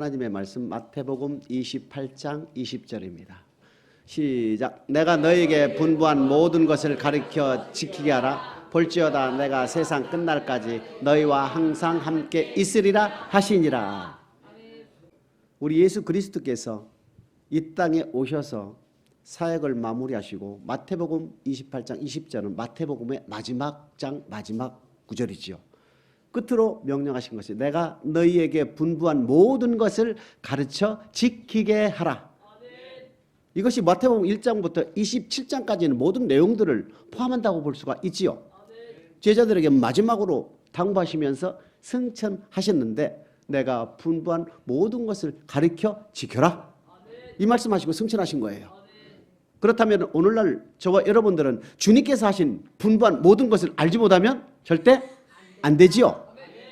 하나님의 말씀 마태복음 28장 20절입니다. 시작. 내가 너에게 분부한 모든 것을 가르쳐 지키게 하라. 볼지어다 내가 세상 끝날까지 너희와 항상 함께 있으리라 하시니라. 우리 예수 그리스도께서 이 땅에 오셔서 사역을 마무리하시고 마태복음 28장 20절은 마태복음의 마지막 장 마지막 구절이지요. 끝으로 명령하신 것이 내가 너희에게 분부한 모든 것을 가르쳐 지키게 하라. 이것이 마태복음 1장부터 27장까지는 모든 내용들을 포함한다고 볼 수가 있지요. 제자들에게 마지막으로 당부하시면서 승천하셨는데 내가 분부한 모든 것을 가르쳐 지켜라. 이 말씀하시고 승천하신 거예요. 그렇다면 오늘날 저와 여러분들은 주님께서 하신 분부한 모든 것을 알지 못하면 절대 안 되지요.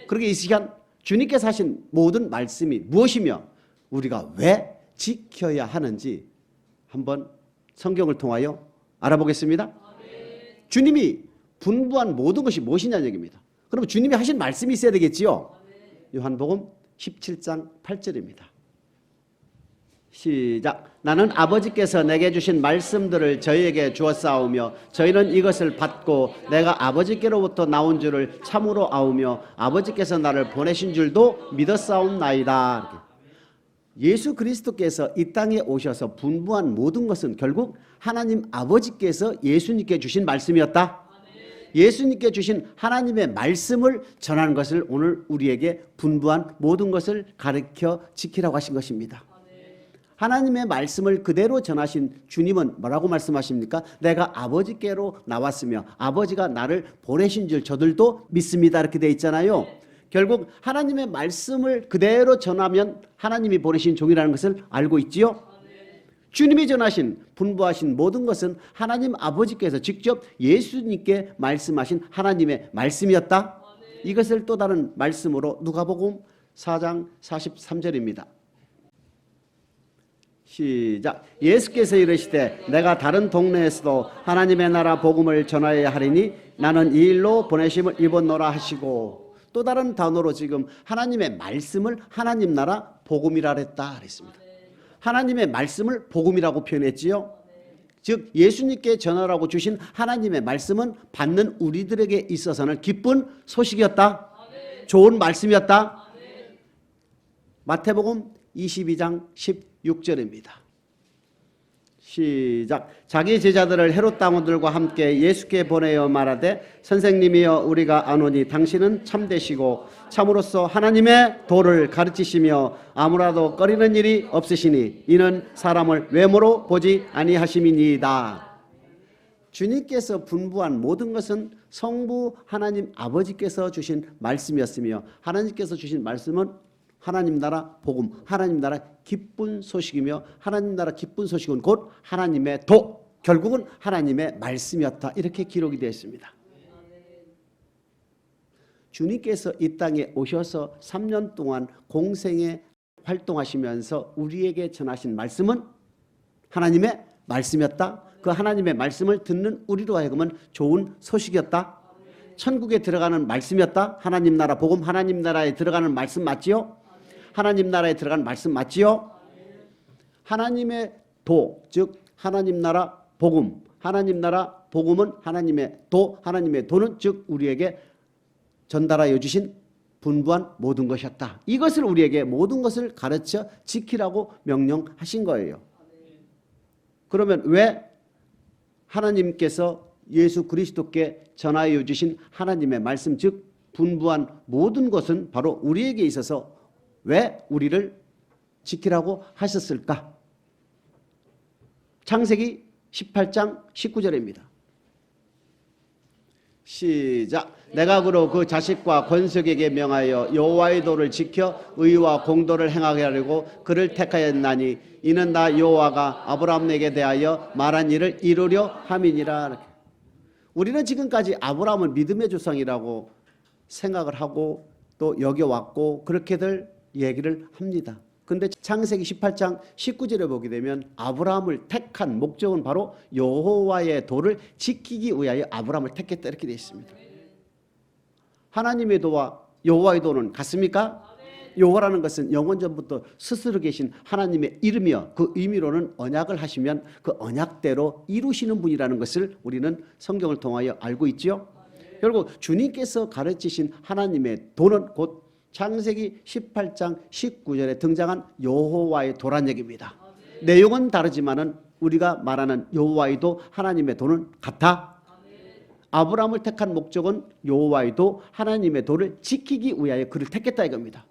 그러게 이 시간 주님께서 하신 모든 말씀이 무엇이며 우리가 왜 지켜야 하는지 한번 성경을 통하여 알아보겠습니다. 주님이 분부한 모든 것이 무엇이냐는 얘기입니다. 그럼 주님이 하신 말씀이 있어야 되겠지요. 요한복음 17장 8절입니다. 시작. 나는 아버지께서 내게 주신 말씀들을 저희에게 주었사오며 저희는 이것을 받고 내가 아버지께로부터 나온 줄을 참으로 아우며 아버지께서 나를 보내신 줄도 믿었사옵나이다. 예수 그리스도께서 이 땅에 오셔서 분부한 모든 것은 결국 하나님 아버지께서 예수님께 주신 말씀이었다. 예수님께 주신 하나님의 말씀을 전하는 것을 오늘 우리에게 분부한 모든 것을 가르쳐 지키라고 하신 것입니다. 하나님의 말씀을 그대로 전하신 주님은 뭐라고 말씀하십니까? 내가 아버지께로 나왔으며 아버지가 나를 보내신 줄 저들도 믿습니다. 이렇게 되어 있잖아요. 결국 하나님의 말씀을 그대로 전하면 하나님이 보내신 종이라는 것을 알고 있지요. 주님이 전하신 분부하신 모든 것은 하나님 아버지께서 직접 예수님께 말씀하신 하나님의 말씀이었다. 이것을 또 다른 말씀으로 누가복음 4장 43절입니다. 시작. 예수께서 이르시되 내가 다른 동네에서도 하나님의 나라 복음을 전하여야 하리니 나는 이 일로 보내심을 입었노라 하시고 또 다른 단어로 지금 하나님의 말씀을 하나님 나라 복음이라 했다 그랬습니다. 하나님의 말씀을 복음이라고 표현했지요. 즉 예수님께 전하라고 주신 하나님의 말씀은 받는 우리들에게 있어서는 기쁜 소식이었다. 좋은 말씀이었다. 마태복음 22장 16절입니다. 시작. 자기 제자들을 헤롯 당원들과 함께 예수께 보내어 말하되 선생님이여 우리가 아노니 당신은 참되시고 참으로서 하나님의 도를 가르치시며 아무라도 꺼리는 일이 없으시니 이는 사람을 외모로 보지 아니하심이니이다. 주님께서 분부한 모든 것은 성부 하나님 아버지께서 주신 말씀이었으며 하나님께서 주신 말씀은 하나님 나라 복음, 하나님 나라 기쁜 소식이며 하나님 나라 기쁜 소식은 곧 하나님의 도, 결국은 하나님의 말씀이었다. 이렇게 기록이 되어 있습니다. 주님께서 이 땅에 오셔서 3년 동안 공생에 활동하시면서 우리에게 전하신 말씀은 하나님의 말씀이었다. 그 하나님의 말씀을 듣는 우리로 하여금은 좋은 소식이었다. 천국에 들어가는 말씀이었다. 하나님 나라 복음, 하나님 나라에 들어가는 말씀 맞지요? 하나님 나라에 들어간 말씀 맞지요? 하나님의 도, 즉 하나님 나라 복음, 하나님 나라 복음은 하나님의 도, 하나님의 도는 즉 우리에게 전달하여 주신 분부한 모든 것이었다. 이것을 우리에게 모든 것을 가르쳐 지키라고 명령하신 거예요. 그러면 왜 하나님께서 예수 그리스도께 전하여 주신 하나님의 말씀, 즉 분부한 모든 것은 바로 우리에게 있어서 왜 우리를 지키라고 하셨을까? 창세기 18장 19절입니다. 시작. 내가 그로 그 자식과 권속에게 명하여 여호와의 도를 지켜 의와 공도를 행하게 하려고 그를 택하였나니 이는 나 여호와가 아브라함에게 대하여 말한 일을 이루려 함이니라. 우리는 지금까지 아브라함을 믿음의 조상이라고 생각을 하고 또 여겨왔고 그렇게들 얘기를 합니다. 그런데 창세기 18장 19절에 보게 되면 아브라함을 택한 목적은 바로 여호와의 도를 지키기 위하여 아브라함을 택했다 이렇게 되어 있습니다. 하나님의 도와 여호와의 도는 같습니까? 여호와라는 것은 영원전부터 스스로 계신 하나님의 이름이여 그 의미로는 언약을 하시면 그 언약대로 이루시는 분이라는 것을 우리는 성경을 통하여 알고 있지요. 결국 주님께서 가르치신 하나님의 도는 곧 창세기 18장 19절에 등장한 여호와의 도란 얘기입니다. 내용은 다르지만은 우리가 말하는 여호와의 도 하나님의 도는 같아. 아브라함을 택한 목적은 여호와의 도 하나님의 도를 지키기 위하여 그를 택했다 이겁니다.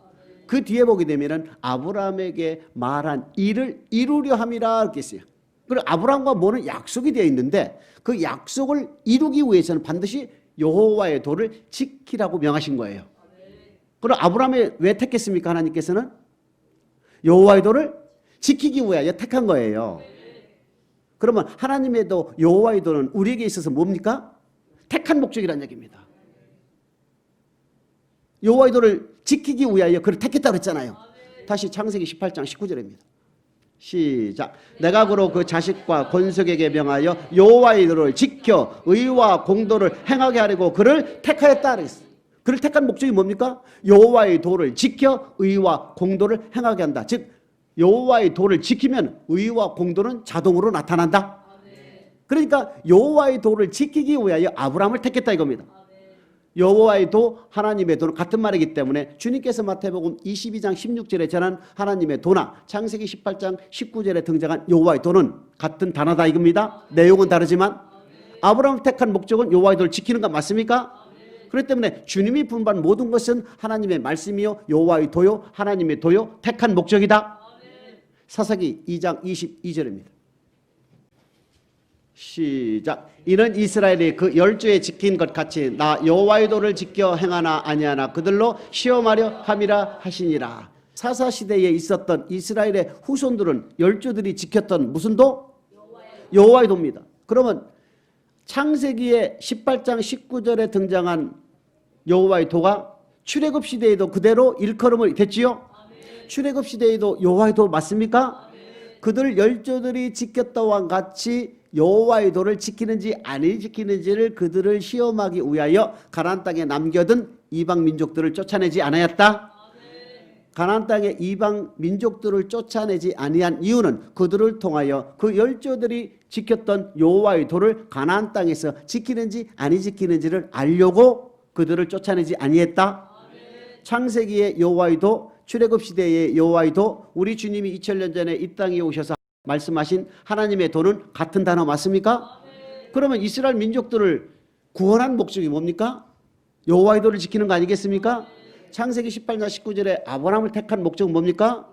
그 뒤에 보게 되면은 아브라함에게 말한 일을 이루려 함이라 이렇게 했어요. 그리고 아브라함과 뭐는 약속이 되어 있는데 그 약속을 이루기 위해서는 반드시 여호와의 도를 지키라고 명하신 거예요. 그럼 아브라함을 왜 택했습니까? 하나님께서는 여호와의 도를 지키기 위하여 택한 거예요. 그러면 하나님의 도 여호와의 도는 우리에게 있어서 뭡니까? 택한 목적이라는 얘기입니다. 여호와의 도를 지키기 위하여 그를 택했다고 했잖아요. 다시 창세기 18장 19절입니다. 시작. 내가 그로 그 자식과 권속에게 명하여 여호와의 도를 지켜 의와 공도를 행하게 하려고 그를 택하였다 그랬어요. 그를 택한 목적이 뭡니까? 여호와의 도를 지켜 의와 공도를 행하게 한다. 즉 여호와의 도를 지키면 의와 공도는 자동으로 나타난다. 그러니까 여호와의 도를 지키기 위하여 아브라함을 택했다 이겁니다. 여호와의 도 하나님의 도는 같은 말이기 때문에 주님께서 마태복음 22장 16절에 전한 하나님의 도나 창세기 18장 19절에 등장한 여호와의 도는 같은 단어다 이겁니다. 내용은 다르지만 아브라함을 택한 목적은 여호와의 도를 지키는 것 맞습니까? 그렇기 때문에 주님이 분반 모든 것은 하나님의 말씀이요 여호와의 도요 하나님의 도요 택한 목적이다. 사사기 2장 22절입니다. 시작. 이는 이스라엘이 그 열조에 지킨 것 같이 나 여호와의 도를 지켜 행하나 아니하나 그들로 시험하려 함이라 하시니라. 사사시대에 있었던 이스라엘의 후손들은 열조들이 지켰던 무슨 도? 여호와의 도입니다. 그러면 창세기의 18장 19절에 등장한 여호와의 도가 출애굽 시대에도 그대로 일컬음을 됐지요. 출애굽 시대에도 여호와의 도 맞습니까? 그들 열조들이 지켰다와 같이 여호와의 도를 지키는지 아니 지키는지를 그들을 시험하기 위하여 가나안 땅에 남겨둔 이방 민족들을 쫓아내지 않았다. 가나안 땅의 이방 민족들을 쫓아내지 아니한 이유는 그들을 통하여 그 열조들이 지켰던 여호와의 도를 가나안 땅에서 지키는지 아니 지키는지를 알려고 그들을 쫓아내지 아니했다. 창세기의 여호와의 도, 출애굽 시대의 여호와의 도, 우리 주님이 2000년 전에 이 땅에 오셔서 말씀하신 하나님의 도는 같은 단어 맞습니까? 그러면 이스라엘 민족들을 구원한 목적이 뭡니까? 여호와의 도를 지키는 거 아니겠습니까? 창세기 18장 19절에 아브라함을 택한 목적은 뭡니까?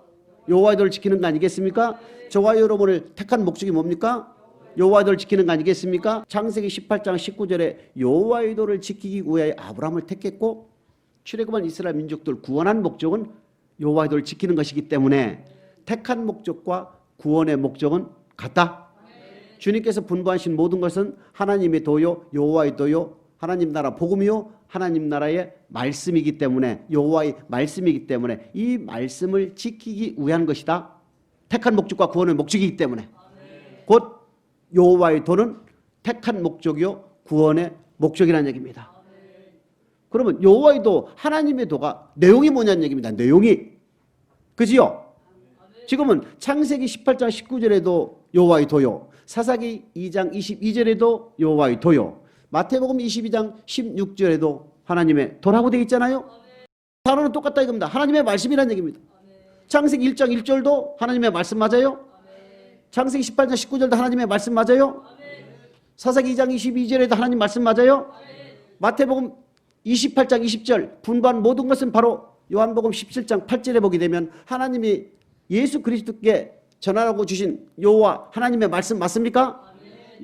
여호와의 도를 지키는 거 아니겠습니까? 저와 여러분을 택한 목적이 뭡니까? 여호와의 도를 지키는 거 아니겠습니까? 창세기 18장 19절에 여호와의 도를 지키기 위하여 아브라함을 택했고 출애굽한 이스라엘 민족들 구원한 목적은 여호와의 도를 지키는 것이기 때문에 택한 목적과 구원의 목적은 같다. 주님께서 분부하신 모든 것은 하나님의 도요 여호와의 도요 하나님 나라 복음이요 하나님 나라의 말씀이기 때문에 여호와의 말씀이기 때문에 이 말씀을 지키기 위한 것이다. 택한 목적과 구원의 목적이기 때문에 곧 여호와의 도는 택한 목적이요 구원의 목적이라는 얘기입니다. 그러면 여호와의 도 하나님의 도가 내용이 뭐냐는 얘기입니다. 내용이 그지요? 지금은 창세기 18장 19절에도 여호와의 도요 사사기 2장 22절에도 여호와의 도요 마태복음 22장 16절에도 하나님의 도라고 되어 있잖아요. 단어는 똑같다 이겁니다. 하나님의 말씀이라는 얘기입니다. 창세기 1장 1절도 하나님의 말씀 맞아요. 창세기 18장 19절도 하나님의 말씀 맞아요. 사사기 2장 22절에도 하나님 말씀 맞아요. 마태복음 28장 20절 분부한 모든 것은 바로 요한복음 17장 8절에 보게 되면 하나님이 예수 그리스도께 전하라고 주신 여호와 하나님의 말씀 맞습니까?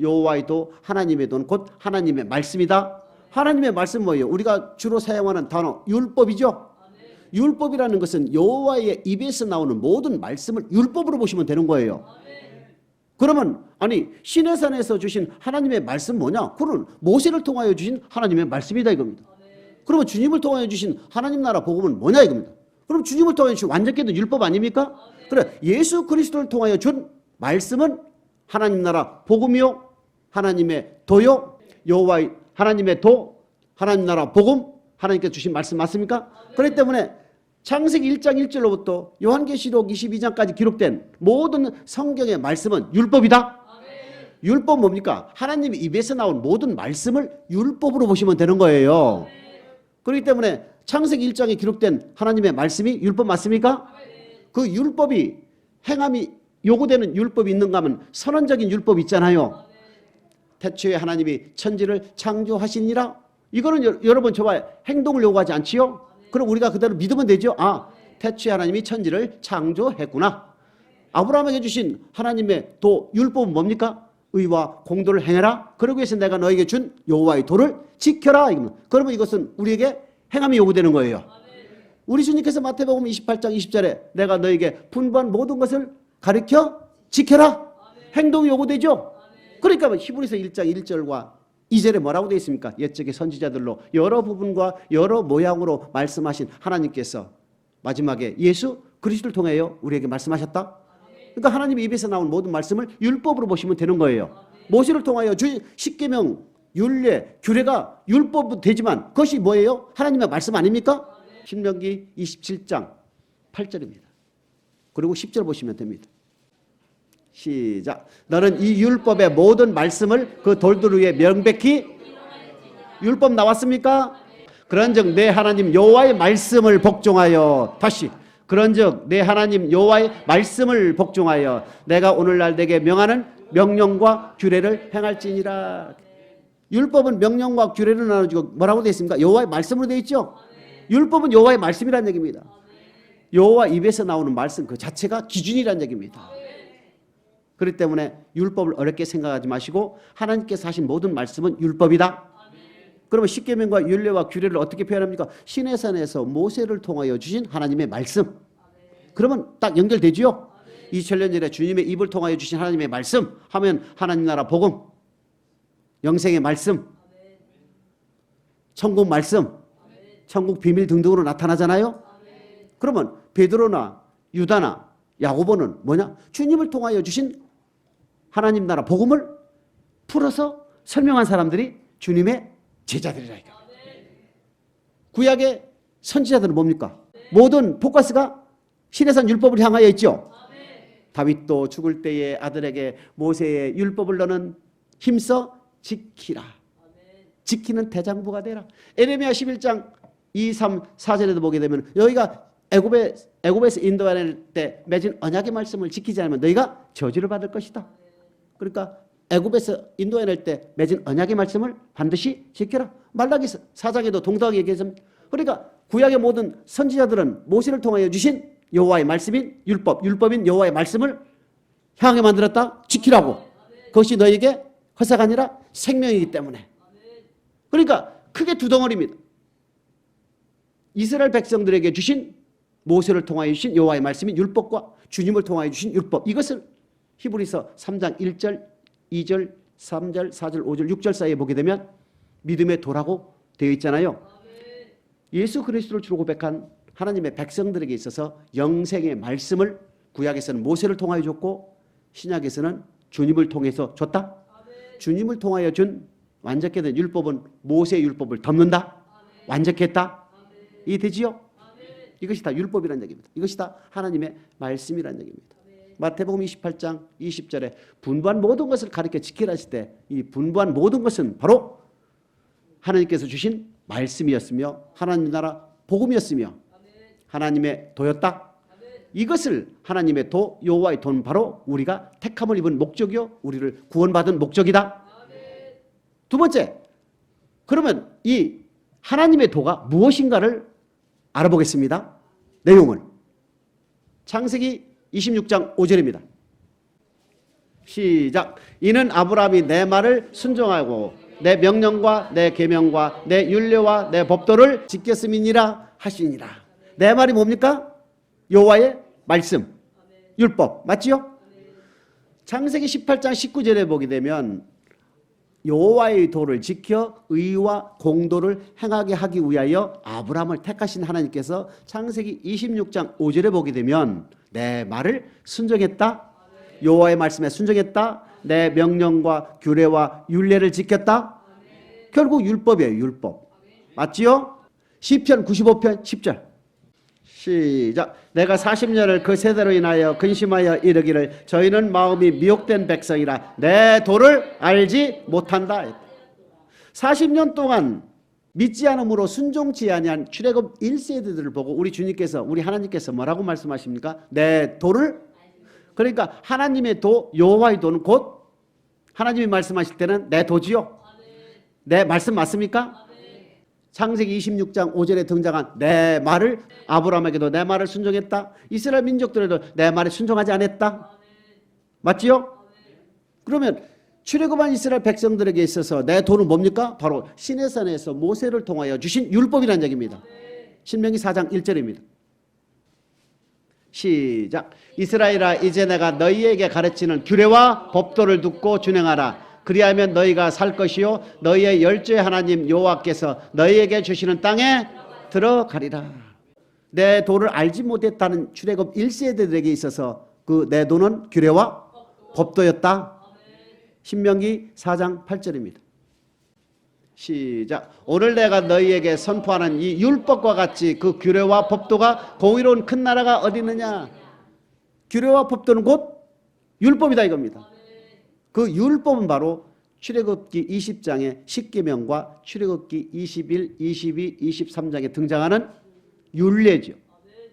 여호와의 도 하나님의 도는 곧 하나님의 말씀이다. 하나님의 말씀 뭐예요? 우리가 주로 사용하는 단어 율법이죠. 율법이라는 것은 여호와의 입에서 나오는 모든 말씀을 율법으로 보시면 되는 거예요. 그러면 아니 시내산에서 주신 하나님의 말씀 뭐냐? 그건 모세를 통하여 주신 하나님의 말씀이다 이겁니다. 그러면 주님을 통하여 주신 하나님 나라 복음은 뭐냐 이겁니다. 그럼 주님을 통하여 주신 완전케도 율법 아닙니까? 그래 예수 그리스도를 통하여 준 말씀은 하나님 나라 복음이요 하나님의 도요 여호와의 하나님의 도 하나님 나라 복음 하나님께서 주신 말씀 맞습니까? 그렇기 때문에 창세기 1장 1절로부터 요한계시록 22장까지 기록된 모든 성경의 말씀은 율법이다. 율법 뭡니까? 하나님 입에서 나온 모든 말씀을 율법으로 보시면 되는 거예요. 그렇기 때문에 창세기 1장에 기록된 하나님의 말씀이 율법 맞습니까? 그 율법이 행함이 요구되는 율법이 있는가 하면 선언적인 율법이 있잖아요. 태초에 하나님이 천지를 창조하시니라. 이거는 여러분 저와 행동을 요구하지 않지요? 그럼 우리가 그대로 믿으면 되죠. 아, 태초에 하나님이 천지를 창조했구나. 아브라함에게 주신 하나님의 도 율법은 뭡니까? 의와 공도를 행해라. 그러기 위해서 내가 너에게 준 여호와의 도를 지켜라. 그러면 이것은 우리에게 행함이 요구되는 거예요. 우리 주님께서 마태복음 28장 20절에 내가 너에게 분부한 모든 것을 가르쳐 지켜라. 행동이 요구되죠. 그러니까 히브리서 1장 1절과 2절에 뭐라고 되어 있습니까? 옛적의 선지자들로 여러 부분과 여러 모양으로 말씀하신 하나님께서 마지막에 예수 그리스도를 통하여 우리에게 말씀하셨다. 그러니까 하나님의 입에서 나온 모든 말씀을 율법으로 보시면 되는 거예요. 모세를 통하여 주신 십계명, 율례, 규례가 율법도 되지만 그것이 뭐예요? 하나님의 말씀 아닙니까? 신명기 27장 8절입니다. 그리고 10절 보시면 됩니다. 시작. 너는 이 율법의 모든 말씀을 그 돌들 위에 명백히 율법 나왔습니까? 그런즉 내 하나님 여호와의 말씀을 복종하여 다시 그런즉 내 하나님 여호와의 말씀을 복종하여 내가 오늘날 내게 명하는 명령과 규례를 행할지니라. 율법은 명령과 규례를 나눠주고 뭐라고 되어 있습니까? 여호와의 말씀으로 되어 있죠. 율법은 여호와의 말씀이라는 얘기입니다. 여호와 입에서 나오는 말씀 그 자체가 기준이라는 얘기입니다. 그렇기 때문에 율법을 어렵게 생각하지 마시고 하나님께서 하신 모든 말씀은 율법이다. 그러면 십계명과 율례와 규례를 어떻게 표현합니까? 시내산에서 모세를 통하여 주신 하나님의 말씀. 그러면 딱 연결되지요. 2000년 전에 주님의 입을 통하여 주신 하나님의 말씀 하면 하나님 나라 복음, 영생의 말씀, 천국 말씀, 천국 비밀 등등으로 나타나잖아요. 그러면 베드로나 유다나 야고보는 뭐냐? 주님을 통하여 주신 하나님 나라 복음을 풀어서 설명한 사람들이 주님의 제자들이라 이거. 구약의 선지자들은 뭡니까? 모든 포커스가 시내산 율법을 향하여 있죠. 다윗도 죽을 때에 아들에게 모세의 율법을 너는 힘써 지키라. 지키는 대장부가 되라. 에레미야 11장 2, 3, 4절에도 보게 되면 너희가 애굽에서 인도할 때 맺은 언약의 말씀을 지키지 않으면 너희가 저주를 받을 것이다. 그러니까 애굽에서 인도해낼 때 맺은 언약의 말씀을 반드시 지켜라. 말라기 4장에도 동등하게 얘기했습니다. 그러니까 구약의 모든 선지자들은 모세를 통하여 주신 여호와의 말씀인 율법, 율법인 여호와의 말씀을 향하게 만들었다. 지키라고. 그것이 너에게 허사가 아니라 생명이기 때문에. 그러니까 크게 두 덩어리입니다. 이스라엘 백성들에게 주신 모세를 통하여 주신 여호와의 말씀인 율법과 주님을 통하여 주신 율법. 이것을 히브리서 3장 1절, 2절, 3절, 4절, 5절, 6절 사이에 보게 되면 믿음의 도라고 되어 있잖아요. 예수 그리스도를 주로 고백한 하나님의 백성들에게 있어서 영생의 말씀을 구약에서는 모세를 통하여 줬고 신약에서는 주님을 통해서 줬다. 주님을 통하여 준 완전케 된 율법은 모세의 율법을 덮는다. 완전했다. 이해되지요? 이것이 다 율법이라는 얘기입니다. 이것이 다 하나님의 말씀이라는 얘기입니다. 마태복음 28장 20절에 분부한 모든 것을 가르쳐 지키라 하실 때 이 분부한 모든 것은 바로 하나님께서 주신 말씀이었으며 하나님 나라 복음이었으며 하나님의 도였다. 이것을 하나님의 도 여호와의 도는 바로 우리가 택함을 입은 목적이요 우리를 구원받은 목적이다. 두 번째, 그러면 이 하나님의 도가 무엇인가를 알아보겠습니다. 내용을 창세기 26장 5절입니다. 시작. 이는 아브라함이 내 말을 순종하고 내 명령과 내 계명과 내 율례와 내 법도를 지켰음이니라 하시니라. 내 말이 뭡니까? 여호와의 말씀, 율법 맞지요? 창세기 18장 19절에 보게 되면 여호와의 도를 지켜 의와 공도를 행하게 하기 위하여 아브라함을 택하신 하나님께서 창세기 26장 5절에 보게 되면 내 말을 순종했다. 여호와의 말씀에 순종했다. 내 명령과 규례와 율례를 지켰다. 결국 율법이에요. 율법. 맞지요? 시편 95편 10절 시작. 내가 40년을 그 세대로 인하여 근심하여 이르기를 저희는 마음이 미혹된 백성이라 내 도를 알지 못한다. 40년 동안 믿지 않음으로 순종치 아니한 출애굽 1세대들을 보고 우리 주님께서 우리 하나님께서 뭐라고 말씀하십니까? 내 도를. 그러니까 하나님의 도, 여호와의 도는 곧 하나님이 말씀하실 때는 내 도지요. 내 말씀 맞습니까? 창세기 26장 5절에 등장한 내 말을, 아브라함에게도 내 말을 순종했다. 이스라엘 민족들에도 내 말에 순종하지 않았다. 맞지요? 그러면 출애굽한 이스라엘 백성들에게 있어서 내 도는 뭡니까? 바로 시내산에서 모세를 통하여 주신 율법이라는 얘기입니다. 신명기 4장 1절입니다. 시작. 이스라엘아 이제 내가 너희에게 가르치는 규례와 법도를 듣고 준행하라. 그리하면 너희가 살 것이요 너희의 열조의 하나님 여호와께서 너희에게 주시는 땅에 들어가리라. 내 도를 알지 못했다는 출애굽 1세대들에게 있어서 그 내 도는 규례와 법도였다. 신명기 4장 8절입니다. 시작. 오늘 내가 너희에게 선포하는 이 율법과 같이 그 규례와 법도가 공의로운 큰 나라가 어디 있느냐. 규례와 법도는 곧 율법이다 이겁니다. 그 율법은 바로 출애굽기 20장의 십계명과 출애굽기 21, 22, 23장에 등장하는 율례죠.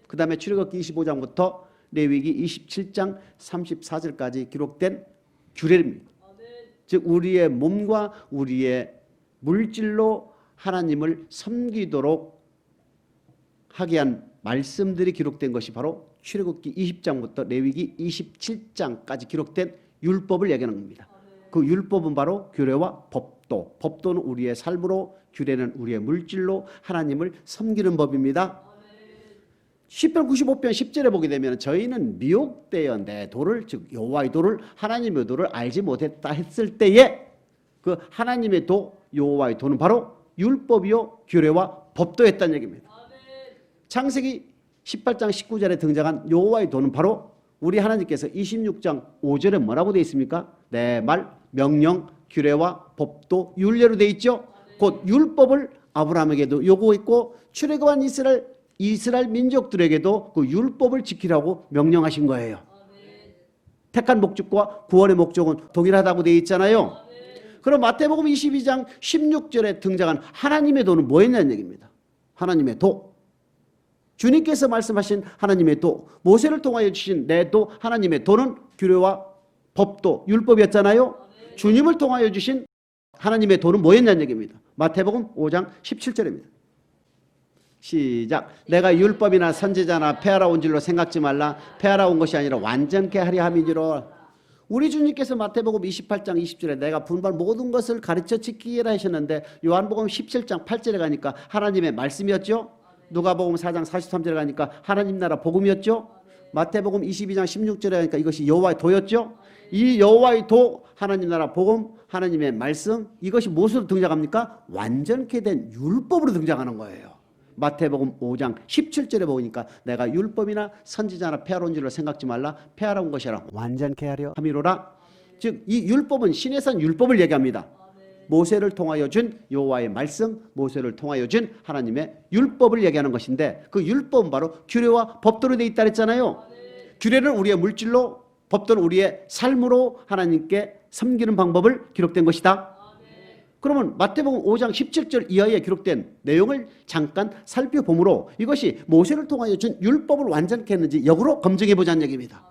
그 다음에 출애굽기 25장부터 레위기 27장 34절까지 기록된 규례입니다. 즉 우리의 몸과 우리의 물질로 하나님을 섬기도록 하게 한 말씀들이 기록된 것이 바로 출애굽기 20장부터 레위기 27장까지 기록된 율법을 얘기하는 겁니다. 그 율법은 바로 규례와 법도. 법도는 우리의 삶으로, 규례는 우리의 물질로 하나님을 섬기는 법입니다. 시편 95편 10절에 보게 되면 저희는 미혹되어 내 도를, 즉 여호와의 도를, 하나님의 도를 알지 못했다 했을 때에 그 하나님의 도, 여호와의 도는 바로 율법이요 규례와 법도였다는 얘기입니다. 창세기 18장 19절에 등장한 여호와의 도는 바로 우리 하나님께서 26장 5절에 뭐라고 되어 있습니까? 내 말, 명령, 규례와 법도, 율례로 되어 있죠. 곧 율법을 아브라함에게도 요구했고 출애굽한 이스라엘 민족들에게도 그 율법을 지키라고 명령하신 거예요. 택한 목적과 구원의 목적은 동일하다고 되어 있잖아요. 그럼 마태복음 22장 16절에 등장한 하나님의 도는 뭐였냐는 얘기입니다. 하나님의 도. 주님께서 말씀하신 하나님의 도, 모세를 통하여 주신 내 도, 하나님의 도는 규례와 법도, 율법이었잖아요. 주님을 통하여 주신 하나님의 도는 뭐였냐는 얘기입니다. 마태복음 5장 17절입니다. 시작. 내가 율법이나 선지자나 폐하러 온 줄로 생각지 말라. 폐하러 온 것이 아니라 완전케 하려 함이니라. 우리 주님께서 마태복음 28장 20절에 내가 분반 모든 것을 가르쳐 지키라 하셨는데 요한복음 17장 8절에 가니까 하나님의 말씀이었죠. 누가복음 4장 43절에 가니까 하나님 나라 복음이었죠. 마태복음 22장 16절에 가니까 이것이 여호와의 도였죠. 이 여호와의 도, 하나님 나라 복음, 하나님의 말씀, 이것이 무엇으로 등장합니까? 완전케 된 율법으로 등장하는 거예요. 마태복음 5장 17절에 보니까 내가 율법이나 선지자나 폐하러 온 줄로 생각지 말라. 폐하러 온 것이라 완전케 하려 함이로라. 즉 이 율법은 신에선 율법을 얘기합니다. 모세를 통하여 준 여호와의 말씀, 모세를 통하여 준 하나님의 율법을 얘기하는 것인데 그 율법은 바로 규례와 법도로 되어 있다 그랬잖아요. 규례는 우리의 물질로, 법도는 우리의 삶으로 하나님께 섬기는 방법을 기록된 것이다. 그러면 마태복음 5장 17절 이하에 기록된 내용을 잠깐 살펴보므로 이것이 모세를 통하여 준 율법을 완전케 했는지 역으로 검증해 보자는 얘기입니다.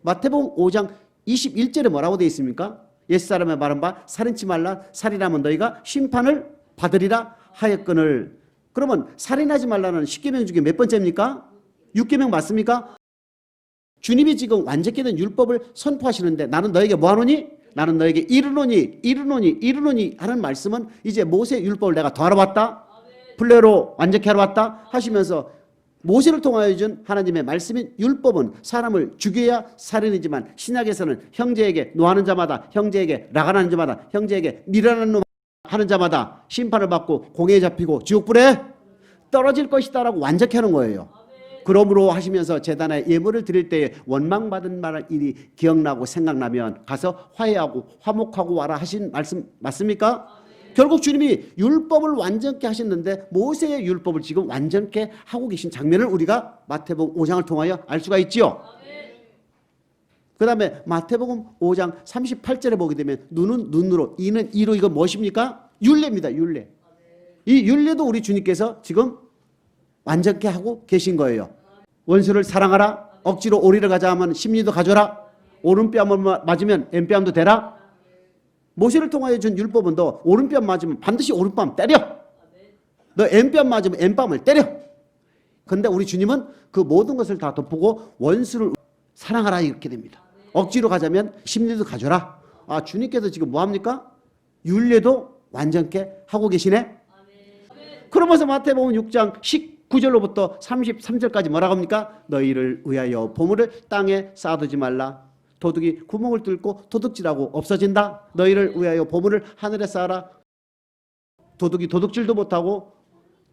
마태복음 5장 21절에 뭐라고 되어 있습니까? 옛사람의 말은 바 살인치 말라. 살인하면 너희가 심판을 받으리라 하였거늘. 그러면 살인하지 말라는 10계명 중에 몇 번째입니까? 6계명 맞습니까? 주님이 지금 완전케 된 율법을 선포하시는데 나는 너에게 뭐하노니? 나는 너에게 이르노니 하는 말씀은 이제 모세 율법을 내가 더하러 왔다. 플레로 완전케 하러 왔다 하시면서 모세를 통하여 준 하나님의 말씀인 율법은 사람을 죽여야 살인이지만 신약에서는 형제에게 노하는 자마다, 형제에게 라간하는 자마다, 형제에게 미련한 놈 하는 자마다 심판을 받고 공회에 잡히고 지옥불에 떨어질 것이다라고 완전케 하는 거예요. 그러므로 하시면서 제단에 예물을 드릴 때에 원망받은 말할 일이 기억나고 생각나면 가서 화해하고 화목하고 와라 하신 말씀 맞습니까? 결국 주님이 율법을 완전케 하셨는데 모세의 율법을 지금 완전케 하고 계신 장면을 우리가 마태복음 5장을 통하여 알 수가 있지요. 그 다음에 마태복음 5장 38절에 보게 되면 눈은 눈으로 이는 이로 이거 무엇입니까? 율례입니다. 율례. 이 율례도 우리 주님께서 지금 완전케 하고 계신 거예요. 원수를 사랑하라. 억지로 오리를 가자 하면 심리도 가져라. 오른뺨을 맞으면 왼뺨도 대라. 모세를 통하여 준 율법은 너 오른뺨 맞으면 반드시 오른뺨 때려. 너 왼뺨 맞으면 왼뺨을 때려. 그런데 우리 주님은 그 모든 것을 다 덮고 원수를 사랑하라 이렇게 됩니다. 억지로 가자면 심리도 가져라. 아, 주님께서 지금 뭐합니까? 율례도 완전케 하고 계시네. 그러면서 마태복음 6장 19절로부터 33절까지 뭐라고 합니까? 너희를 위하여 보물을 땅에 쌓아두지 말라. 도둑이 구멍을 뚫고 도둑질하고 없어진다. 너희를 위하여 보물을 하늘에 쌓아라. 도둑이 도둑질도 못하고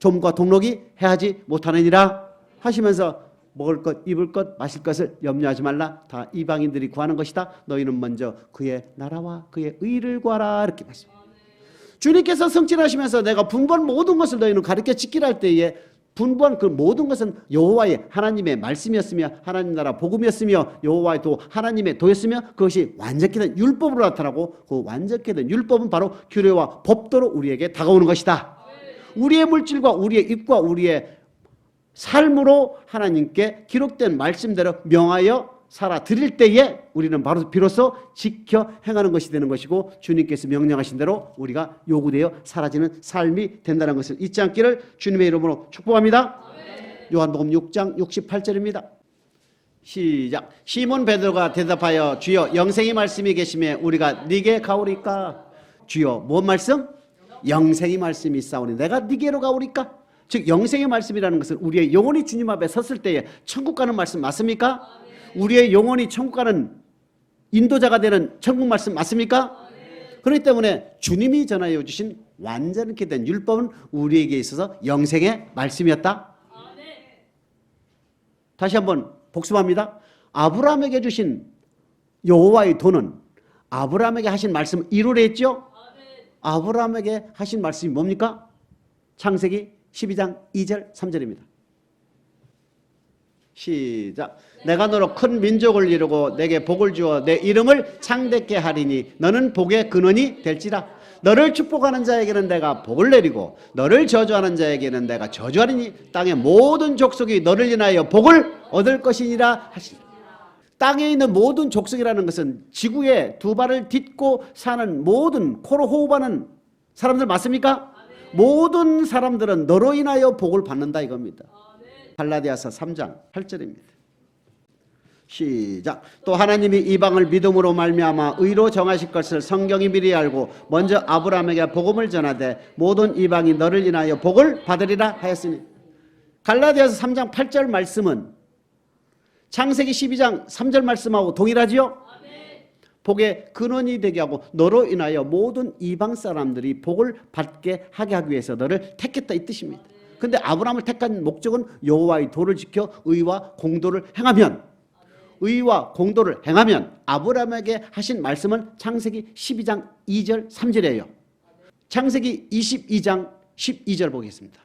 좀과 동록이 해하지 못하느니라 하시면서 먹을 것, 입을 것, 마실 것을 염려하지 말라. 다 이방인들이 구하는 것이다. 너희는 먼저 그의 나라와 그의 의를 구하라. 이렇게 말씀합니다. 주님께서 성취하시면서 내가 분부한 모든 것을 너희는 가르쳐 지키라 할 때에 분부한 그 모든 것은 여호와의 하나님의 말씀이었으며 하나님 나라 복음이었으며 여호와의 도 하나님의 도였으며 그것이 완전케 된 율법으로 나타나고 그 완전케 된 율법은 바로 규례와 법도로 우리에게 다가오는 것이다. 우리의 물질과 우리의 입과 우리의 삶으로 하나님께 기록된 말씀대로 명하여 살아 드릴 때에 우리는 바로 비로소 지켜 행하는 것이 되는 것이고 주님께서 명령하신 대로 우리가 요구되어 사라지는 삶이 된다는 것을 잊지 않기를 주님의 이름으로 축복합니다. 요한복음 6장 68절입니다. 시작. 시몬 베드로가 대답하여 주여 영생의 말씀이 계시매 우리가 네게 가오리까. 주여 뭔 말씀? 영생의 말씀이 있사오니 내가 네게로 가오리까. 즉 영생의 말씀이라는 것은 우리의 영혼이 주님 앞에 섰을 때에 천국 가는 말씀 맞습니까? 우리의 영혼이 천국 가는 인도자가 되는 천국 말씀 맞습니까? 그렇기 때문에 주님이 전하여 주신 완전케 된 율법은 우리에게 있어서 영생의 말씀이었다. 다시 한번 복습합니다. 아브라함에게 주신 여호와의 도는 아브라함에게 하신 말씀을 이루려 했죠. 아브라함에게 하신 말씀이 뭡니까? 창세기 12장 2절 3절입니다. 시작. 내가 너로 큰 민족을 이루고 내게 복을 주어 내 이름을 창대케 하리니 너는 복의 근원이 될지라. 너를 축복하는 자에게는 내가 복을 내리고 너를 저주하는 자에게는 내가 저주하리니 땅의 모든 족속이 너를 인하여 복을 얻을 것이니라 하시니. 땅에 있는 모든 족속이라는 것은 지구에 두 발을 딛고 사는 모든 코로 호흡하는 사람들 맞습니까? 모든 사람들은 너로 인하여 복을 받는다 이겁니다. 갈라디아서 3장 8절입니다. 시작. 또 하나님이 이방을 믿음으로 말미암아 의로 정하실 것을 성경이 미리 알고 먼저 아브라함에게 복음을 전하되 모든 이방이 너를 인하여 복을 받으리라 하였으니. 갈라디아서 3장 8절 말씀은 창세기 12장 3절 말씀하고 동일하지요? 복의 근원이 되게 하고 너로 인하여 모든 이방 사람들이 복을 받게 하게 하기 위해서 너를 택했다 이 뜻입니다. 근데 아브라함을 택한 목적은 여호와의 도를 지켜 의와 공도를 행하면, 의와 공도를 행하면 아브라함에게 하신 말씀은 창세기 12장 2절 3절이에요. 창세기 22장 12절 보겠습니다.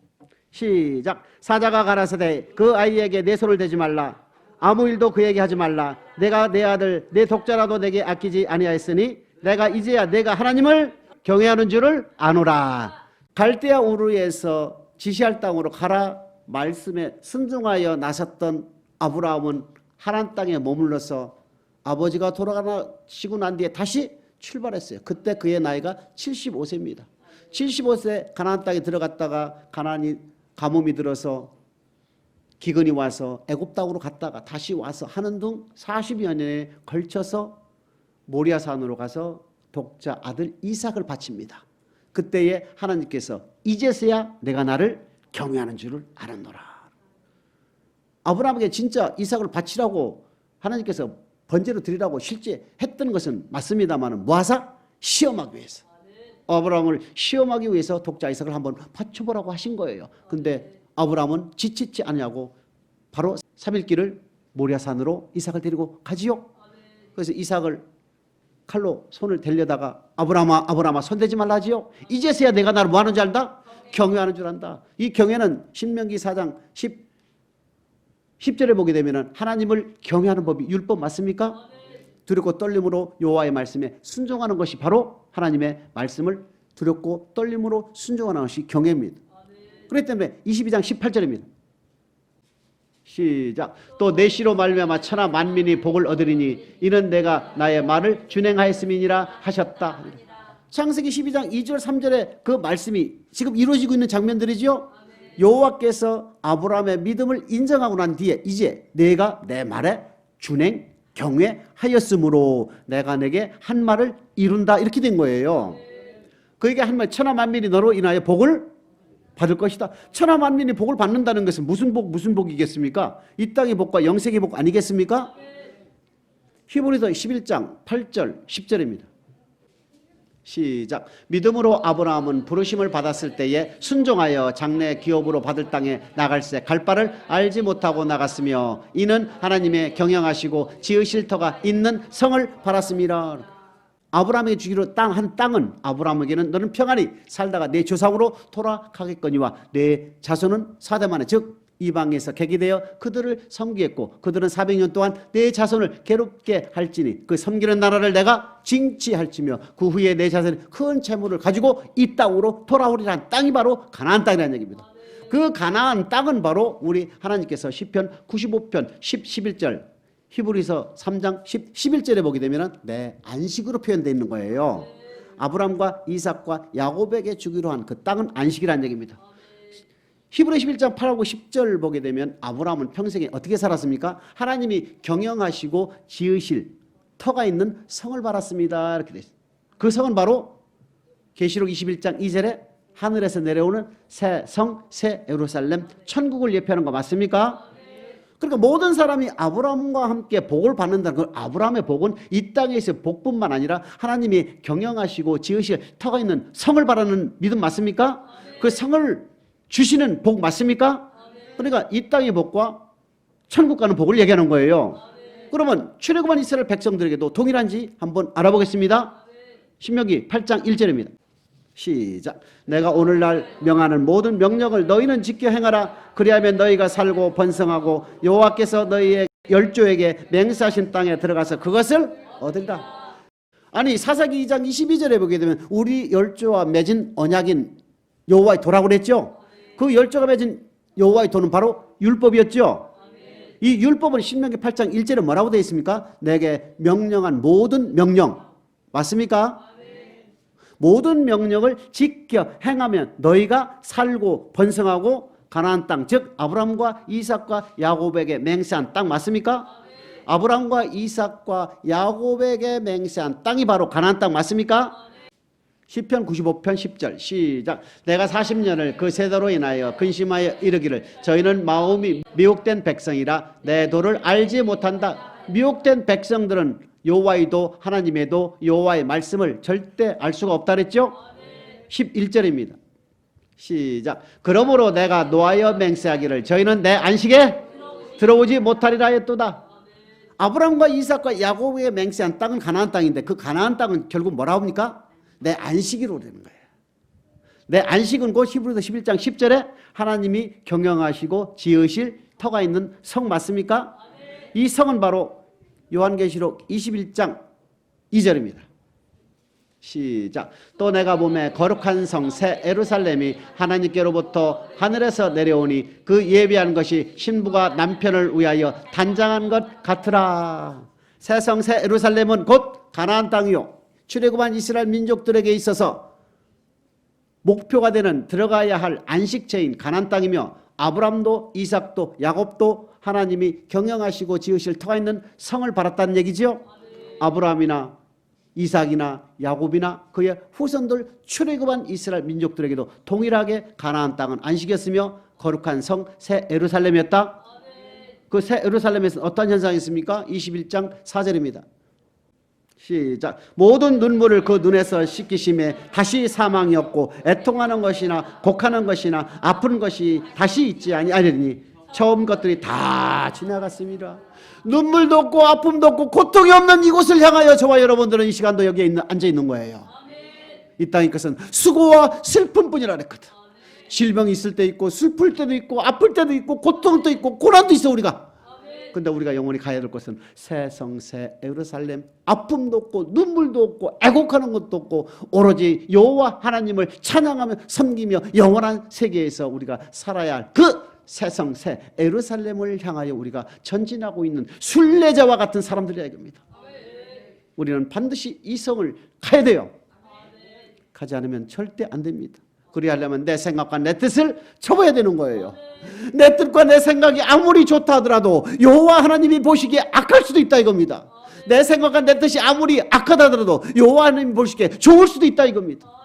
시작. 사자가 가라사대 그 아이에게 내 손을 대지 말라. 아무 일도 그에게 하지 말라. 내가 내 아들 내 독자라도 내게 아끼지 아니하였으니 내가 이제야 내가 하나님을 경외하는 줄을 아노라. 갈대아 우르에서 지시할 땅으로 가라 말씀에 순종하여 나섰던 아브라함은 하란 땅에 머물러서 아버지가 돌아가시고 난 뒤에 다시 출발했어요. 그때 그의 나이가 75세입니다. 75세 가나안 땅에 들어갔다가 가나안이 가뭄이 들어서 기근이 와서 애굽 땅으로 갔다가 다시 와서 하는 둥 40여 년에 걸쳐서 모리아산으로 가서 독자 아들 이삭을 바칩니다. 그때에 하나님께서 이제서야 내가 나를 경외하는 줄을 알았노라. 아브라함에게 진짜 이삭을 바치라고 하나님께서 번제로 드리라고 실제 했던 것은 맞습니다만 뭐하사? 시험하기 위해서. 아브라함을 시험하기 위해서 독자 이삭을 한번 바쳐보라고 하신 거예요. 근데 아브라함은 지치지 않냐고 바로 3일길을 모리아산으로 이삭을 데리고 가지요. 그래서 이삭을 칼로 손을 대려다가 아브라함아 아브라함아 손대지 말라지요. 이제서야 내가 나를 뭐 하는 줄 안다? 경외하는 줄 안다. 이 경외는 신명기 4장 10절에 보게 되면 하나님을 경외하는 법이 율법 맞습니까? 두렵고 떨림으로 여호와의 말씀에 순종하는 것이 바로 하나님의 말씀을 두렵고 떨림으로 순종하는 것이 경외입니다. 그렇기 때문에 22장 18절입니다. 시작. 또 내 씨로 말미암아 천하 만민이 복을 얻으리니 이는 내가 나의 말을 준행하였음이니라 하셨다. 창세기 12장 2절 3절에 그 말씀이 지금 이루어지고 있는 장면들이죠. 여호와께서 아브라함의 믿음을 인정하고 난 뒤에 이제 내가 내 말에 준행 경외하였으므로 내가 내게 한 말을 이룬다 이렇게 된 거예요. 그에게 한 말 천하 만민이 너로 인하여 복을 받을 것이다. 천하 만민이 복을 받는다는 것은 무슨 복이겠습니까? 이 땅의 복과 영생의 복 아니겠습니까? 히브리서 11장 8절 10절입니다. 시작. 믿음으로 아브라함은 부르심을 받았을 때에 순종하여 장래 기업으로 받을 땅에 나갈새 갈 바를 알지 못하고 나갔으며 이는 하나님의 경영하시고 지으실 터가 있는 성을 바랐습니다. 아브라함에게 주기로 한 땅은 아브라함에게는 너는 평안히 살다가 내 조상으로 돌아가겠거니와 내 자손은 4대 만에 즉 이방에서 계기되어 그들을 섬기겠고 그들은 400년 동안 내 자손을 괴롭게 할지니 그 섬기는 나라를 내가 징치할지며 그 후에 내 자손이 큰 재물을 가지고 이 땅으로 돌아오리란 땅이 바로 가나안 땅이라는 얘기입니다. 그 가나안 땅은 바로 우리 하나님께서 시편 95편 11절 히브리서 3장 11절에 보게 되면 내 안식으로 표현되어 있는 거예요. 아브람과 이삭과 야곱에게 주기로 한 그 땅은 안식이라는 얘기입니다. 히브리 11장 8하고 10절 보게 되면 아브라함은 평생에 어떻게 살았습니까? 하나님이 경영하시고 지으실 터가 있는 성을 바랐습니다. 이렇게 돼 있어요. 그 성은 바로 계시록 21장 2절에 하늘에서 내려오는 새 성, 새 예루살렘, 천국을 예표하는 거 맞습니까? 그러니까 모든 사람이 아브라함과 함께 복을 받는다는 건 아브라함의 복은 이 땅에서의 복뿐만 아니라 하나님이 경영하시고 지으실 터가 있는 성을 바라는 믿음 맞습니까? 그 성을 주시는 복 맞습니까? 그러니까 이 땅의 복과 천국 가는 복을 얘기하는 거예요. 그러면 출애굽한 이스라엘 백성들에게도 동일한지 한번 알아보겠습니다. 신명기 8장 1절입니다. 시작. 내가 오늘날 명하는 모든 명령을 너희는 지켜 행하라. 그리하면 너희가 살고 번성하고 여호와께서 너희의 열조에게 맹세하신 땅에 들어가서 그것을 얻으리라. 아니 사사기 2장 22절에 보게 되면 우리 열조와 맺은 언약인 여호와의 도라고 그랬죠. 그 열조가 맺은 여호와의 도는 바로 율법이었죠. 이 율법은 신명기 8장 1절에 뭐라고 되어 있습니까? 내게 명령한 모든 명령 맞습니까? 모든 명령을 지켜 행하면 너희가 살고 번성하고 가나안 땅, 즉 아브라함과 이삭과 야곱에게 맹세한 땅 맞습니까? 아브라함과 이삭과 야곱에게 맹세한 땅이 바로 가나안 땅 맞습니까? 시편 95편 10절 시작. 내가 40년을 그 세대로 인하여 근심하여 이르기를 저희는 마음이 미혹된 백성이라 내 도를 알지 못한다. 미혹된 백성들은 여호와의 도 하나님의 도 여호와의 말씀을 절대 알 수가 없다 그랬죠? 11절입니다. 시작. 그러므로 내가 노하여 맹세하기를 저희는 내 안식에 들어오지 못하리라 했도다. 아브라함과 이삭과 야곱에게 맹세한 땅은 가나안 땅인데 그 가나안 땅은 결국 뭐라 합니까? 내 안식이로 되는 거예요. 내 안식은 곧 히브리서 11장 10절에 하나님이 경영하시고 지으실 터가 있는 성 맞습니까? 이 성은 바로 요한계시록 21장 2절입니다. 시작. 또 내가 보매 거룩한 성 새 예루살렘이 하나님께로부터 하늘에서 내려오니 그 예비한 것이 신부가 남편을 위하여 단장한 것 같으라. 새 성 새 예루살렘은 곧 가나안 땅이요 출애굽한 이스라엘 민족들에게 있어서 목표가 되는 들어가야 할 안식처인 가나안 땅이며 아브람도 이삭도 야곱도 하나님이 경영하시고 지으실 터가 있는 성을 바랐다는 얘기죠. 아브라함이나 이삭이나 야곱이나 그의 후손들 출애굽한 이스라엘 민족들에게도 동일하게 가나안 땅은 안식이었으며 거룩한 성 새 예루살렘이었다. 그 새 예루살렘에서 어떤 현상이 있습니까? 21장 4절입니다. 시작. 모든 눈물을 그 눈에서 씻기심에 다시 사망이 없고 애통하는 것이나 곡하는 것이나 아픈 것이 다시 있지 아니하리니 처음 것들이 다 지나갔습니다. 눈물도 없고 아픔도 없고 고통이 없는 이곳을 향하여 저와 여러분들은 이 시간도 여기에 앉아 있는 거예요. 이 땅의 것은 수고와 슬픔뿐이라 그랬거든. 질병이 있을 때 있고 슬플 때도 있고 아플 때도 있고 고통도 있고 고난도 있어 우리가. 근데 우리가 영원히 가야 될 것은 새 성 새 예루살렘, 아픔도 없고 눈물도 없고 애곡하는 것도 없고 오로지 여호와 하나님을 찬양하며 섬기며 영원한 세계에서 우리가 살아야 할 그 새 성 새 예루살렘을 향하여 우리가 전진하고 있는 순례자와 같은 사람들이야 이겁니다. 우리는 반드시 이 성을 가야 돼요. 가지 않으면 절대 안 됩니다. 그리하려면 내 생각과 내 뜻을 접어야 되는 거예요. 내 뜻과 내 생각이 아무리 좋다 하더라도 여호와 하나님이 보시기에 악할 수도 있다 이겁니다. 내 생각과 내 뜻이 아무리 악하다 하더라도 여호와 하나님이 보시기에 좋을 수도 있다 이겁니다.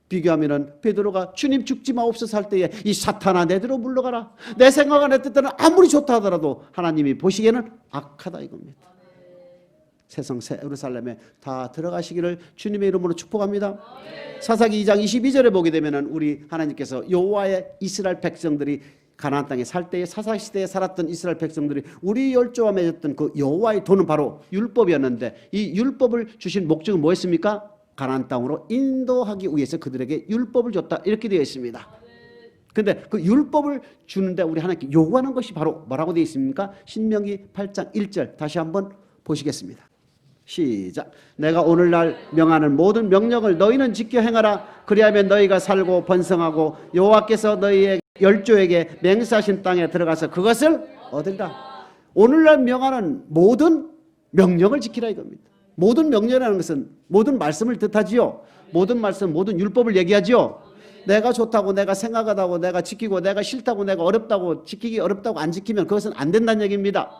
비교하면은 베드로가 주님 죽지 마옵소서 할 때에 이 사탄아 내대로 물러가라. 내 생각과 내 뜻은 아무리 좋다 하더라도 하나님이 보시기에는 악하다 이겁니다. 새성 새 예루살렘에 다 들어가시기를 주님의 이름으로 축복합니다. 사사기 2장 22절에 보게 되면은 우리 하나님께서 여호와의 이스라엘 백성들이 가나안 땅에 살 때에 사사 시대에 살았던 이스라엘 백성들이 우리 열조와 맺었던 그 여호와의 도는 바로 율법이었는데 이 율법을 주신 목적은 뭐였습니까? 가나안 땅으로 인도하기 위해서 그들에게 율법을 줬다 이렇게 되어 있습니다. 근데 그 율법을 주는데 우리 하나님께 요구하는 것이 바로 뭐라고 되어 있습니까? 신명기 8장 1절 다시 한번 보시겠습니다. 시작. 내가 오늘날 명하는 모든 명령을 너희는 지켜 행하라. 그리하면 너희가 살고 번성하고 여호와께서 너희의 열조에게 맹세하신 땅에 들어가서 그것을 얻으리라. 오늘날 명하는 모든 명령을 지키라 이겁니다. 모든 명령이라는 것은 모든 말씀을 뜻하지요. 모든 말씀, 모든 율법을 얘기하지요. 내가 좋다고 내가 생각하다고 내가 지키고 내가 싫다고 내가 어렵다고 지키기 어렵다고 안 지키면 그것은 안 된다는 얘기입니다.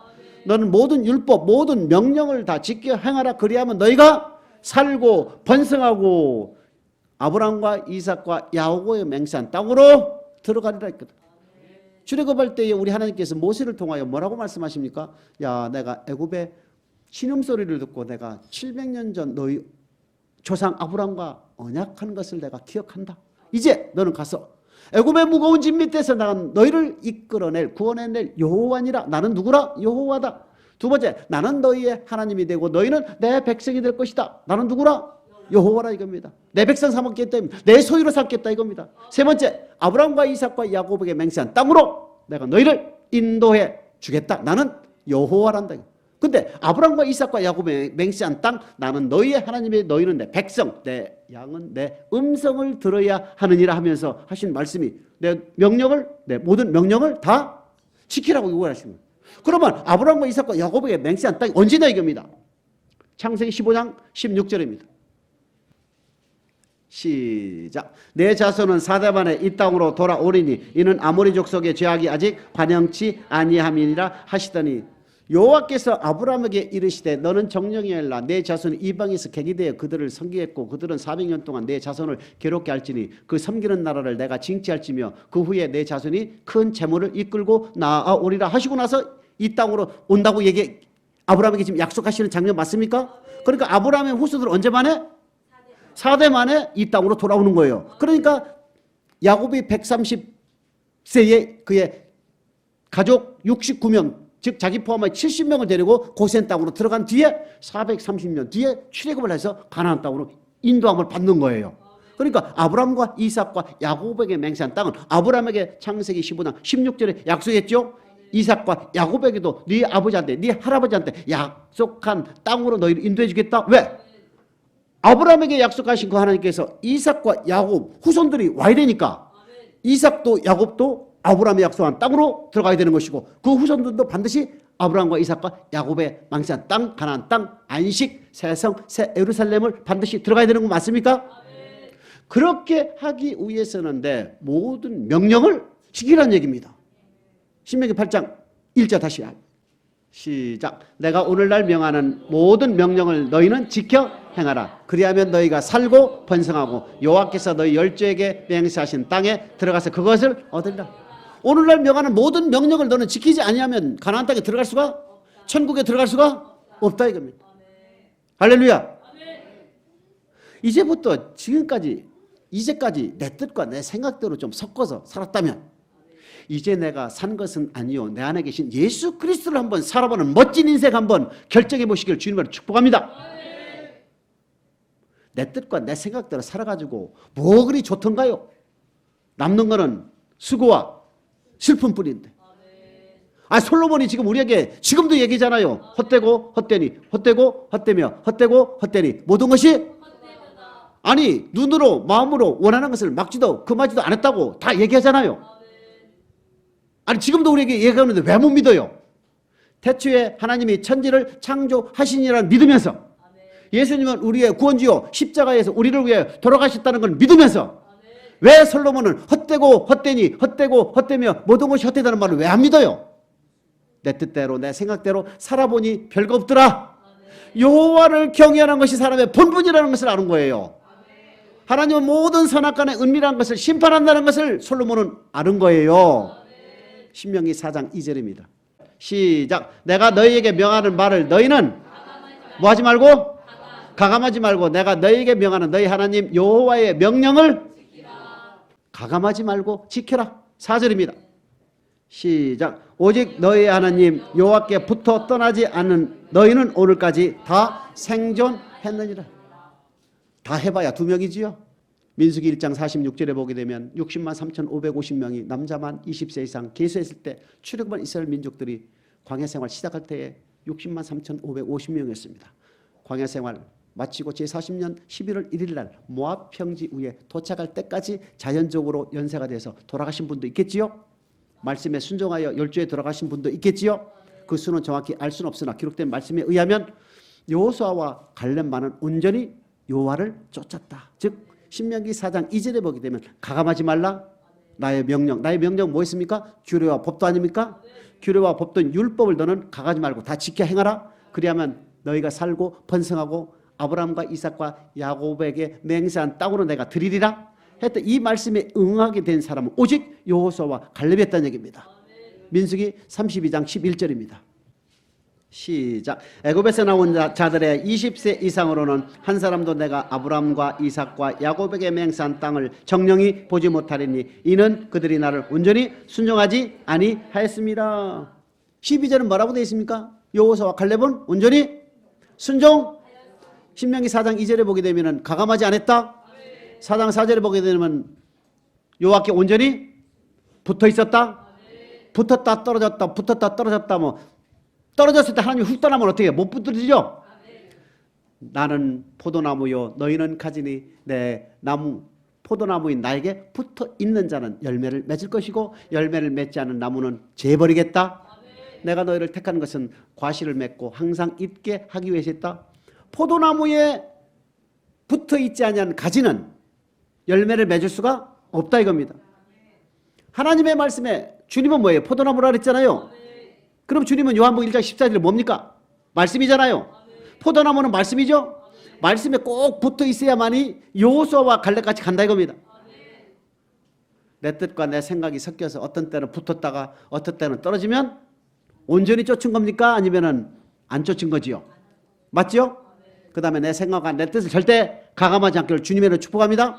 너는 모든 율법, 모든 명령을 다 지켜 행하라. 그리하면 너희가 살고 번성하고 아브라함과 이삭과 야고보의 맹세한 땅으로 들어가리라 했거든. 출애굽할 때에 우리 하나님께서 모세를 통하여 뭐라고 말씀하십니까? 야, 내가 애굽의 신음소리를 듣고 내가 700년 전 너희 조상 아브라함과 언약한 것을 내가 기억한다. 이제 너는 가서 애굽의 무거운 짐 밑에서 나간 너희를 이끌어낼 구원해낼 여호와니라. 나는 누구라? 여호와다. 두 번째, 나는 너희의 하나님이 되고 너희는 내 백성이 될 것이다. 나는 누구라? 여호와라 이겁니다. 내 백성 삼았겠다. 내 소유로 삼겠다 이겁니다. 세 번째, 아브라함과 이삭과 야곱에게 맹세한 땅으로 내가 너희를 인도해 주겠다. 나는 여호와란다. 근데 아브라함과 이삭과 야곱에 맹세한 땅, 나는 너희의 하나님이 너희는 내 백성, 내 양은 내 음성을 들어야 하느니라 하면서 하신 말씀이 내 명령을, 내 모든 명령을 다 지키라고 요구하시는 거예요. 그러면 아브라함과 이삭과 야곱에게 맹세한 땅이 언제냐 이겁니다. 창세기 15장 16절입니다. 시작. 내 자손은 4대 만에 이 땅으로 돌아오리니 이는 아모리 족속의 죄악이 아직 반영치 아니함이니라 하시더니 여호와께서 아브라함에게 이르시되 너는 정령이 알라. 내 자손이 이방에서 객이 되어 그들을 섬기겠고 그들은 400년 동안 내 자손을 괴롭게 할지니 그 섬기는 나라를 내가 징치할지며 그 후에 내 자손이 큰 재물을 이끌고 나아오리라 하시고 나서 이 땅으로 온다고 아브라함에게 지금 약속하시는 장면 맞습니까? 그러니까 아브라함의 후손들은 언제 만에? 4대 만에 이 땅으로 돌아오는 거예요. 그러니까 야곱이 130세에 그의 가족 69명 즉 자기 포함한 70명을 데리고 고센 땅으로 들어간 뒤에 430년 뒤에 출애굽을 해서 가나안 땅으로 인도함을 받는 거예요. 그러니까 아브라함과 이삭과 야곱에게 맹세한 땅은 아브라함에게 창세기 15장 16절에 약속했죠. 이삭과 야곱에게도 네 아버지한테 네 할아버지한테 약속한 땅으로 너희를 인도해 주겠다. 왜? 아브라함에게 약속하신 그 하나님께서 이삭과 야곱 후손들이 와야 되니까 이삭도 야곱도 아브라함이 약속한 땅으로 들어가야 되는 것이고 그 후손들도 반드시 아브라함과 이삭과 야곱의 맹세한 땅, 가나안 땅, 안식, 새성, 새 예루살렘을 반드시 들어가야 되는 거 맞습니까? 그렇게 하기 위해서는 내 모든 명령을 지키라는 얘기입니다. 신명기 8장 1절 다시 시작. 내가 오늘날 명하는 모든 명령을 너희는 지켜 행하라. 그리하면 너희가 살고 번성하고 여호와께서 너희 열조에게 맹세하신 땅에 들어가서 그것을 얻으리라. 오늘날 명하는 모든 명령을 너는 지키지 아니하면 가나안 땅에 들어갈 수가 천국에 들어갈 수가 없다 이겁니다. 할렐루야. 이제부터 지금까지 이제까지 내 뜻과 내 생각대로 좀 섞어서 살았다면 이제 내가 산 것은 아니요 내 안에 계신 예수 그리스도를 한번 살아보는 멋진 인생 한번 결정해 보시길 주님으로 축복합니다. 내 뜻과 내 생각대로 살아가지고 뭐 그리 좋던가요? 남는 거는 수고와 슬픔뿐인데. 솔로몬이 지금 우리에게 지금도 얘기잖아요. 헛되고 헛되니 헛되고 헛되며 헛되고 헛되니 모든 것이 아니 눈으로 마음으로 원하는 것을 막지도 금하지도 않았다고 다 얘기하잖아요. 아니 지금도 우리에게 얘기하는데 왜 못 믿어요? 태초에 하나님이 천지를 창조하시니라는 믿으면서 예수님은 우리의 구원주요 십자가에서 우리를 위해 돌아가셨다는 걸 믿으면서 왜 솔로몬은 헛되고 헛되니 헛되고 헛되며 모든 것이 헛되다는 말을 왜 안 믿어요? 내 뜻대로 내 생각대로 살아보니 별거 없더라. 여호와를 경외하는 것이 사람의 본분이라는 것을 아는 거예요. 하나님은 모든 선악간의 은밀한 것을 심판한다는 것을 솔로몬은 아는 거예요. 신명기 4장 2절입니다. 시작. 내가 너희에게 명하는 말을 너희는 뭐 하지 말고 가감하지 말고 내가 너희에게 명하는 너희 하나님 여호와의 명령을 가감하지 말고 지켜라. 4절입니다. 시작. 오직 너희 하나님 여호와께 붙어 떠나지 않는 너희는 오늘까지 다 생존했느니라. 다 해봐야 2명이지요. 민수기 1장 46절에 보게 되면 60만 3,550명이 남자만 20세 이상 계수했을 때 출애굽한 이스라엘 민족들이 광야 생활 시작할 때에 60만 3,550명이었습니다. 광야 생활 마치고 제40년 11월 1일 날 모압 평지 위에 도착할 때까지 자연적으로 연세가 돼서 돌아가신 분도 있겠지요. 말씀에 순종하여 열조에 돌아가신 분도 있겠지요. 그 수는 정확히 알 수는 없으나 기록된 말씀에 의하면 여호수아와 갈렙만은 온전히 여호와를 쫓았다. 즉 신명기 4장 2절에 보게 되면 가감하지 말라. 나의 명령 뭐였습니까? 규례와 법도 아닙니까? 규례와 법도 율법을 너는 가가지 말고 다 지켜 행하라. 그리하면 너희가 살고 번성하고 아브라함과 이삭과 야곱에게 맹세한 땅으로 내가 드리리라 했던 이 말씀에 응하게 된 사람은 오직 여호수아와 갈렙이었다는 얘기입니다. 민수기 32장 11절입니다. 시작. 애굽에서 나온 자들의 20세 이상으로는 한 사람도 내가 아브라함과 이삭과 야곱에게 맹세한 땅을 정령이 보지 못하리니 이는 그들이 나를 온전히 순종하지 아니하였습니다. 12절은 뭐라고 되어 있습니까? 여호수아와 갈렙은 온전히 순종. 신명기 4장 2절에 보게 되면 가감하지 않았다. 4장 4절에 보게 되면 여호와께 온전히 붙어 있었다. 붙었다 떨어졌다 붙었다 떨어졌다 뭐 떨어졌을 때 하나님이 훅 떠나면 어떻게 해요? 못 붙들리죠? 나는 포도나무요 너희는 가지니 내 나무 포도나무인 나에게 붙어 있는 자는 열매를 맺을 것이고 열매를 맺지 않은 나무는 재버리겠다. 내가 너희를 택한 것은 과실을 맺고 항상 있게 하기 위해서 했다. 포도나무에 붙어 있지 아니한 가지는 열매를 맺을 수가 없다 이겁니다. 하나님의 말씀에 주님은 뭐예요? 포도나무라 그랬잖아요. 그럼 주님은 요한복음 1장 14절 뭡니까? 말씀이잖아요. 포도나무는 말씀이죠. 말씀에 꼭 붙어 있어야만이 여호수아와 갈렙같이 간다 이겁니다. 내 뜻과 내 생각이 섞여서 어떤 때는 붙었다가 어떤 때는 떨어지면 온전히 쫓은 겁니까? 아니면 안 쫓은 거지요? 맞죠? 그 다음에 내 생각과 내 뜻을 절대 가감하지 않기를 주님의 축복합니다.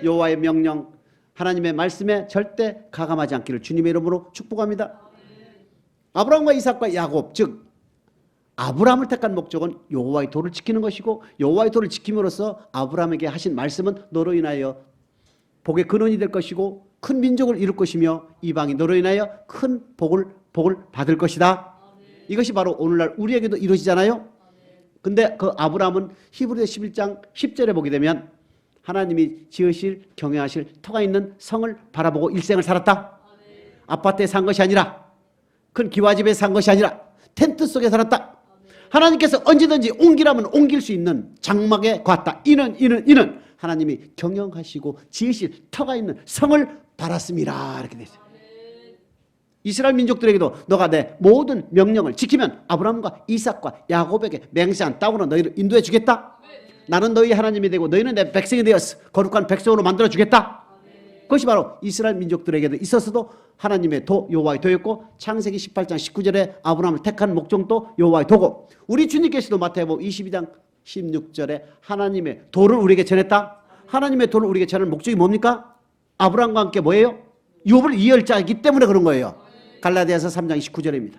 여호와의 명령 하나님의 말씀에 절대 가감하지 않기를 주님의 이름으로 축복합니다. 아브라함과 이삭과 야곱 즉 아브라함을 택한 목적은 여호와의 도를 지키는 것이고 여호와의 도를 지킴으로써 아브라함에게 하신 말씀은 너로 인하여 복의 근원이 될 것이고 큰 민족을 이룰 것이며 이방이 너로 인하여 큰 복을 받을 것이다. 이것이 바로 오늘날 우리에게도 이루어지잖아요. 근데 그 아브라함은 히브리서 11장 10절에 보게 되면 하나님이 지으실 경영하실 터가 있는 성을 바라보고 일생을 살았다. 아파트에 산 것이 아니라 큰 기와집에 산 것이 아니라 텐트 속에 살았다. 하나님께서 언제든지 옮기라면 옮길 수 있는 장막에 갔다. 이는 하나님이 경영하시고 지으실 터가 있는 성을 바랐습니다. 이렇게 되어 있어요. 이스라엘 민족들에게도 너가 내 모든 명령을 지키면 아브라함과 이삭과 야곱에게 맹세한 땅으로 너희를 인도해 주겠다. 나는 너희 하나님이 되고 너희는 내 백성이 되었어. 거룩한 백성으로 만들어 주겠다. 그것이 바로 이스라엘 민족들에게도 있었어도 하나님의 도 여호와의 도였고 창세기 18장 19절에 아브라함을 택한 목적도 여호와의 도고 우리 주님께서도 마태복음 22장 16절에 하나님의 도를 우리에게 전했다. 하나님의 도를 우리에게 전하는 목적이 뭡니까? 아브라함과 함께 뭐예요? 유업을 이을 자이기 때문에 그런 거예요. 갈라디아서 3장 29절입니다.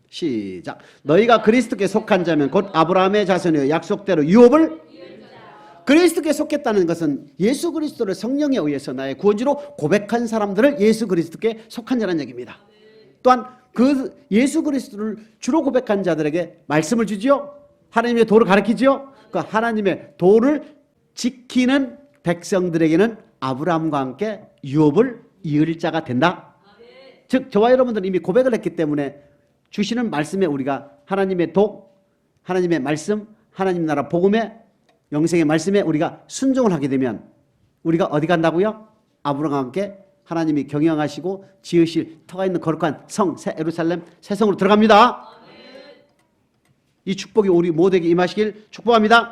시작. 너희가 그리스도께 속한 자면 곧 아브라함의 자손이여 약속대로 유업을 그리스도께 속했다는 것은 예수 그리스도를 성령에 의해서 나의 구원주로 고백한 사람들을 예수 그리스도께 속한 자라는 얘기입니다. 또한 그 예수 그리스도를 주로 고백한 자들에게 말씀을 주지요. 하나님의 도를 가르치지요. 그 하나님의 도를 지키는 백성들에게는 아브라함과 함께 유업을 이을 자가 된다. 즉 저와 여러분들은 이미 고백을 했기 때문에 주시는 말씀에 우리가 하나님의 도, 하나님의 말씀, 하나님 나라 복음의 영생의 말씀에 우리가 순종을 하게 되면 우리가 어디 간다고요? 아브라함과 함께 하나님이 경영하시고 지으실 터가 있는 거룩한 성, 새 예루살렘 새 성으로 들어갑니다. 이 축복이 우리 모두에게 임하시길 축복합니다.